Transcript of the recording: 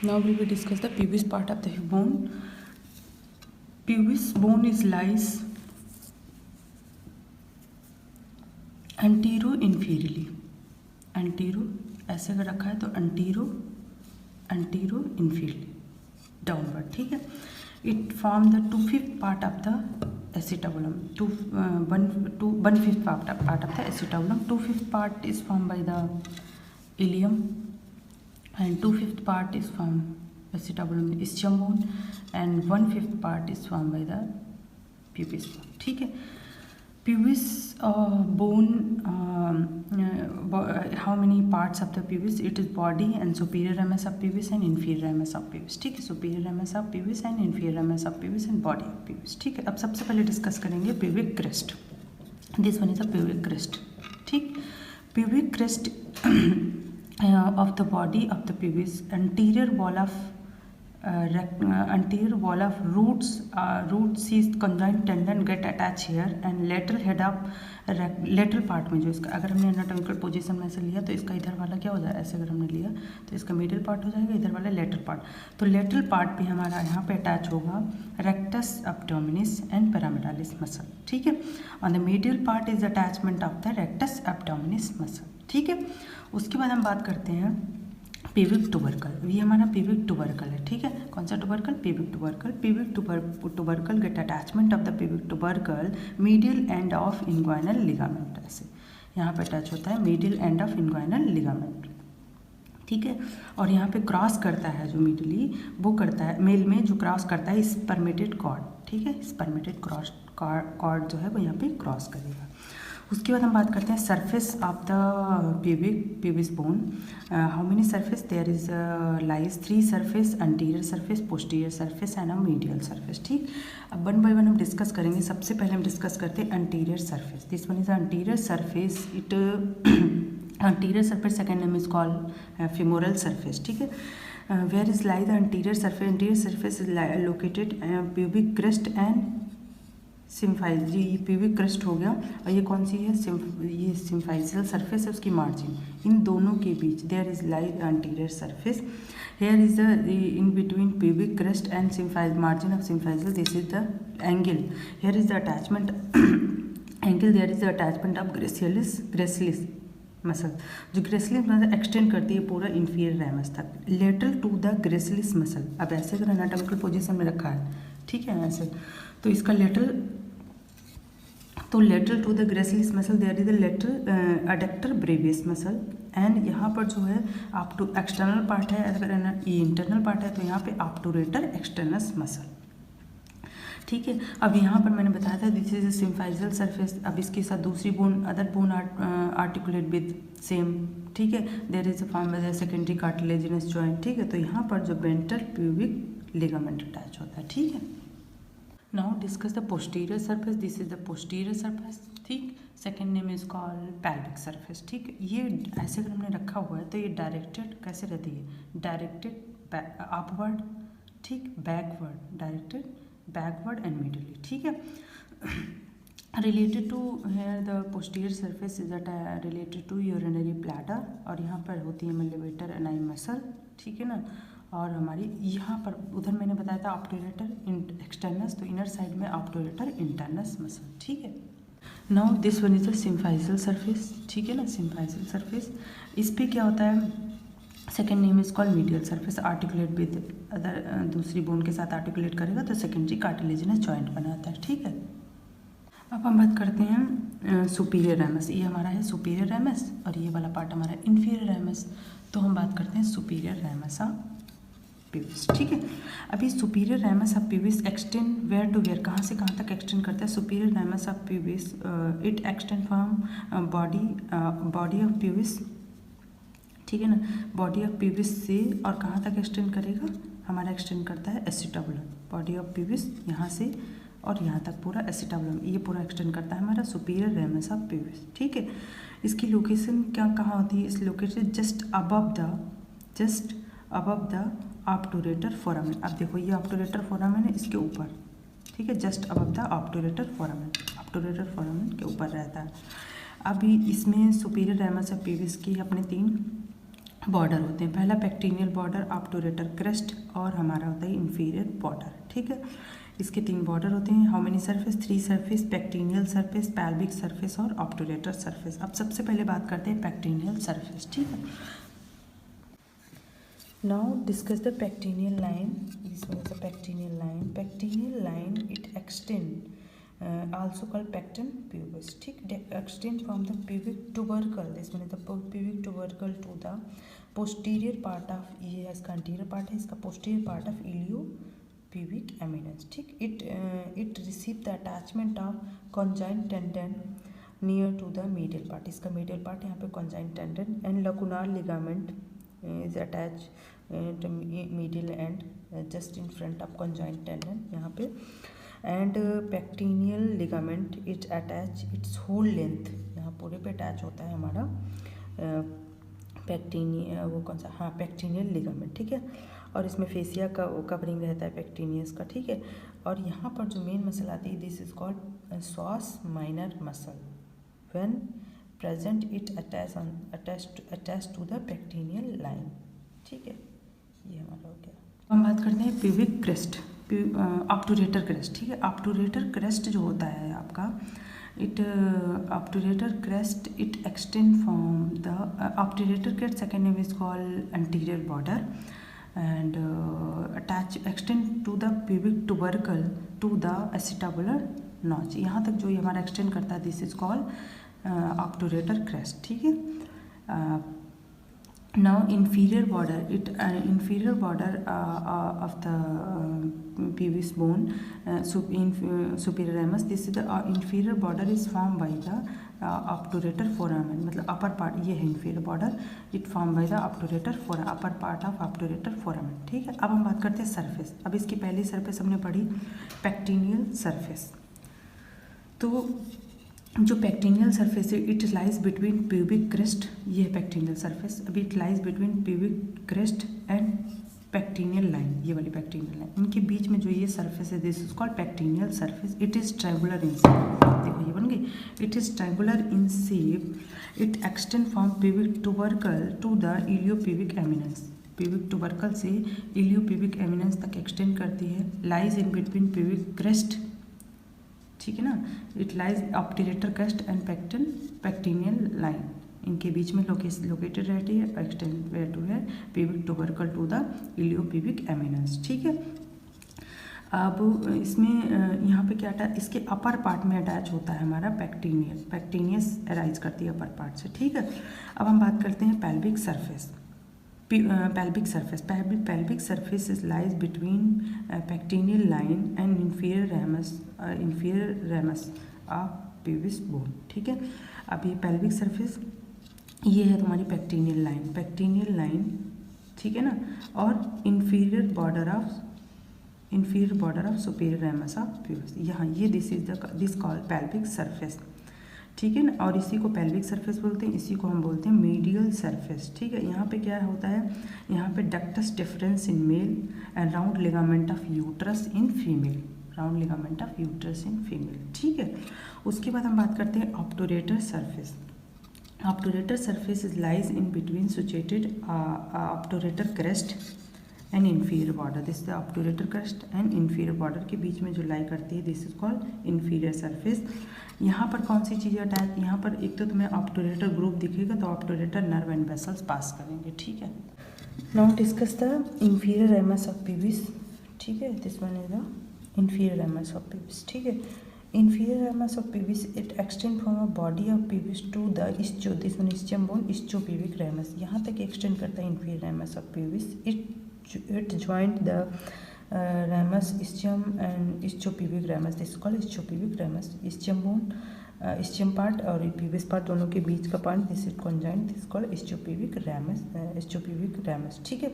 Now we will discuss the pubis part of the bone. Pubis bone is lies anterior inferiorly. Anterior ऐसे अगर रखा है तो anterior inferiorly downward, ठीक है. It form the 2/5 part of the acetabulum. 1/5 part of the acetabulum. 2/5 part is formed by the ilium and 2/5 part is formed acetabulum ischium bone and 1/5 part is formed by the pubis bone, ठीक है. Pubis bone, how many parts of the pubis? It is body and superior ramus of pubis and inferior ramus of pubis, ठीक है. superior ramus of pubis and inferior ramus of pubis and body of pubis, ठीक है. अब सबसे पहले discuss करेंगे pubic crest. This one is a pubic crest, ठीक. pubic crest of the body of the pubis, anterior wall of root sees conjoint tendon get attached here and lateral head of lateral part में जो इसका अगर हमने anatomical position में से लिया तो इसका इधर वाला क्या हो जाएगा, ऐसे अगर हमने लिया तो इसका मिडिल पार्ट हो जाएगा, इधर वाला लेटरल पार्ट. तो लेटरल पार्ट भी हमारा यहाँ पे अटैच होगा rectus abdominis and pyramidalis muscle, ठीक है. On the middle part is attachment of the rectus abdominis muscle, ठीक है. उसके बाद हम बात करते हैं पेविक टुबरकल. ये हमारा पेविक टुबरकल है, ठीक है. कौन सा tubercle? Pubic tubercle. Pubic tubercle get attachment of the pubic tubercle medial end of inguinal ligament. ऐसे यहाँ पे अटैच होता है medial end of inguinal ligament, ठीक है. और यहाँ पे क्रॉस करता है जो मिडली वो करता है मेल में जो क्रॉस करता है स्पर्मेटेड कॉर्ड, ठीक है. स्पर्मेटेड क्रॉस कॉर्ड जो है वो यहाँ पे क्रॉस करेगा. उसके बाद हम बात करते हैं surface of the pubis bone. How many surface? There is lies 3 surface, anterior surface, posterior surface and a medial surface, ठीक. अब 1 by 1 हम डिस्कस करेंगे. सबसे पहले हम डिस्कस करते हैं anterior surface. This one is anterior surface. It anterior surface second name is called femoral surface, ठीक है. Where is lie the anterior surface? Anterior surface is located pubic crest and symphysis. ये pubic crust हो गया और ये कौन सी है? ये सिम्फाइजल सरफेस है, उसकी मार्जिन इन दोनों के बीच there is lie anterior surface. Here is the in between pubic crest and symphysis margin of symphyseal. This is the angle. Here is the attachment angle. There is the attachment of gracilis muscle. जो gracilis muscle extend करती है पूरा inferior ramus तक, lateral to the gracilis muscle. अब ऐसे अगर anatomical position में रखा है, ठीक है, ऐसे तो इसका lateral to the gracilis muscle there is the lateral adductor brevis muscle. And यहाँ पर जो है आप टू एक्सटर्नल पार्ट है, अगर ये इंटरनल पार्ट है तो यहाँ पे ऑब्टुरेटर एक्सटर्नस मसल, ठीक है. अब यहाँ पर मैंने बताया था दिस इज सिम्फाइजल सरफेस. अब इसके साथ दूसरी bone other bone articulate with same, ठीक है. There is a form by secondary cartilaginous joint, ठीक है. तो यहाँ पर जो वेंट्रल प्यूबिक लिगामेंट अटैच होता है, ठीक है. Now discuss the posterior surface. This is the posterior surface, ठीक. Second name is called pelvic surface, ठीक. ये ऐसे अगर हमने रखा हुआ है तो ये डायरेक्टेड कैसे रहती है? डायरेक्टेड अपवर्ड, ठीक, backward, directed backward and medially, ठीक है. Related to here the posterior surface is related to urinary bladder. और यहाँ पर होती है लेवेटर एनाई मसल, ठीक है ना. और हमारी यहाँ पर उधर मैंने बताया था ऑब्टुरेटर एक्सटर्नस, तो इनर साइड में ऑब्टुरेटर इंटरनस मसल, ठीक है. Now this one is the symphyseal surface, ठीक है ना. सिम्फाइजल सरफेस, इस पे क्या होता है? Second name is called medial surface. Articulate with other दूसरी बोन के साथ आर्टिकुलेट करेगा तो सेकेंडरी कार्टिलेजिनस जॉइंट बनाता है, ठीक है. अब हम बात करते हैं सुपीरियर रैमस. ये हमारा है सुपीरियर रैमस और ये वाला पार्ट हमारा इंफीरियर रैमस. तो हम बात करते हैं सुपीरियर रैमस ऑफ प्यूबिस, ठीक है. अभी superior ramus of pubis extend where to where, कहाँ से कहाँ तक एक्सटेंड करता है? Superior ramus of pubis it extend from body of pubis, ठीक है ना. बॉडी ऑफ प्यूबिस से और कहाँ तक एक्सटेंड करेगा? हमारा एक्सटेंड करता है एसिटाबुलम. बॉडी ऑफ प्यूबिस यहाँ से और यहाँ तक पूरा एसिटाबुलम, ये पूरा एक्सटेंड करता है हमारा सुपीरियर रैमस ऑफ प्यूबिस, ठीक है. इसकी लोकेशन क्या कहाँ होती है? इस location just above the obturator foramen. अब देखो ये ऑब्टुरेटर फोरामेन है, इसके ऊपर, ठीक है, just above the obturator foramen के ऊपर रहता है. अभी इसमें सुपीरियर रैमस ऑफ प्यूबिस की अपने 3 बॉर्डर होते हैं। पहला पेक्टिनियल बॉर्डर ऑब्टूरेटर क्रेस्ट और हमारा होता है इंफीरियर बॉर्डर, ठीक है। इसके 3 बॉर्डर होते हैं। How many surface? 3 surface, pectineal surface, pelvic surface और ऑब्टूरेटर सरफेस। अब सबसे पहले बात करते हैं पेक्टिनियल सरफेस, ठीक है। Now discuss the pectineal line. This one is a pectineal line. Pectineal line it extend also called pecten pubis, ठीक, extend from the pubic tubercle, this one is the pubic tubercle to the posterior part of, ये है इसका anterior part है, इसका posterior part of iliopubic eminence, ठीक। it receive the attachment of conjoint tendon near to the medial part, इसका medial part यहाँ पे conjoint tendon and lacunar ligament is attached to medial end just in front of conjoint tendon यहाँ पे, and pectineal ligament it attach its whole length, यहाँ पूरे पे attach होता है हमारा वो कौन सा, हाँ, पेक्टिनियल लिगामेंट, ठीक है। और इसमें फेसिया का कवरिंग रहता है पेक्टिनियस का, ठीक है। और यहाँ पर जो मेन मसल आती है, this is called psoas minor muscle, when present it attach to the pectineal line, ठीक है। ये हमारा हो गया। हम बात करते हैं प्यूबिक क्रेस्ट, ऑब्टूरेटर क्रेस्ट, ठीक है। ऑब्टूरेटर क्रेस्ट जो होता है आपका, obturator crest it extend from the obturator crest, second name is called anterior border and attach extend to the pubic tubercle to the acetabular notch, यहाँ तक जो ये हमारा एक्सटेंड करता है, this is called obturator crest, ठीक है। Now inferior border, inferior border of the pubis bone, superior ramus, this is the inferior border is formed by the obturator foramen, मतलब upper part, ये है inferior border, it formed by the obturator foramen, upper part of obturator foramen, ठीक है। अब हम बात करते हैं सरफेस। अब इसकी पहली सरफेस हमने पढ़ी पेक्टिनियल सरफेस। तो जो पेक्टिनियल सरफेस है, it lies between pubic crest, ये है पेक्टिनियल सरफेस। अभी it lies between pubic crest and pectineal line, ये वाली पेक्टिनियल लाइन, इनके बीच में जो ये सरफेस है, this is called pectineal surface. It is triangular in shape, देखो ये बन गई, it is triangular in shape, it extend from pubic tubercle to the iliopubic eminence, pubic tubercle से इलियोप्यूबिक एमिनेंस तक एक्सटेंड करती है, lies in between pubic crest, ठीक है ना, it lies obturator crest and pectineal line, इनके बीच में लोकेटेड रहती है, एक्सटेंड टू है pubic tubercle to the iliopubic eminence, ठीक है। अब इसमें यहाँ पे क्या अटैच, इसके अपर पार्ट में अटैच होता है हमारा पेक्टिनियस अराइज करती है अपर पार्ट से, ठीक है। अब हम बात करते हैं pelvic surface. pelvic surface, pelvic surface is lies between pectineal line and inferior ramus of pubis bone, ठीक है। अब ये pelvic surface, ये है तुम्हारी पेक्टिनियल लाइन, ठीक है ना, और inferior border of superior ramus of pubis, यहाँ ये this called pelvic surface, ठीक है ना। और इसी को पेल्विक सरफेस बोलते हैं, इसी को हम बोलते हैं मीडियल सरफेस, ठीक है। यहाँ पे क्या होता है, यहाँ पे ductus difference in male and round ligament of uterus in female, ठीक है। उसके बाद हम बात करते हैं obturator surface. Obturator surface is lies in between situated obturator crest and inferior border, this the obturator crest and inferior border के बीच में जो लाई करती है, this is called inferior surface. यहाँ पर कौन सी चीज़ें अटैच, यहाँ पर एक तो तुम्हें ऑब्टूरेटर ग्रुप दिखेगा, तो obturator nerve and vessels pass करेंगे, ठीक है। Now discuss the inferior ramus of pubis, ठीक है। This one is the inferior ramus of pubis, ठीक है। Inferior ramus of pubis it extend from a body of pubis to the इस्चो, this one ischium bone, ischiopubic ramus, यहाँ तक extend करता है inferior ramus of pubis. It joined the ramus, ischium and ischiopubic ramus. This is called ischiopubic ramus. Ischium bone, ischium part और pubis part दोनों के बीच का part, this is conjoined, this is called ischiopubic ramus, ठीक है।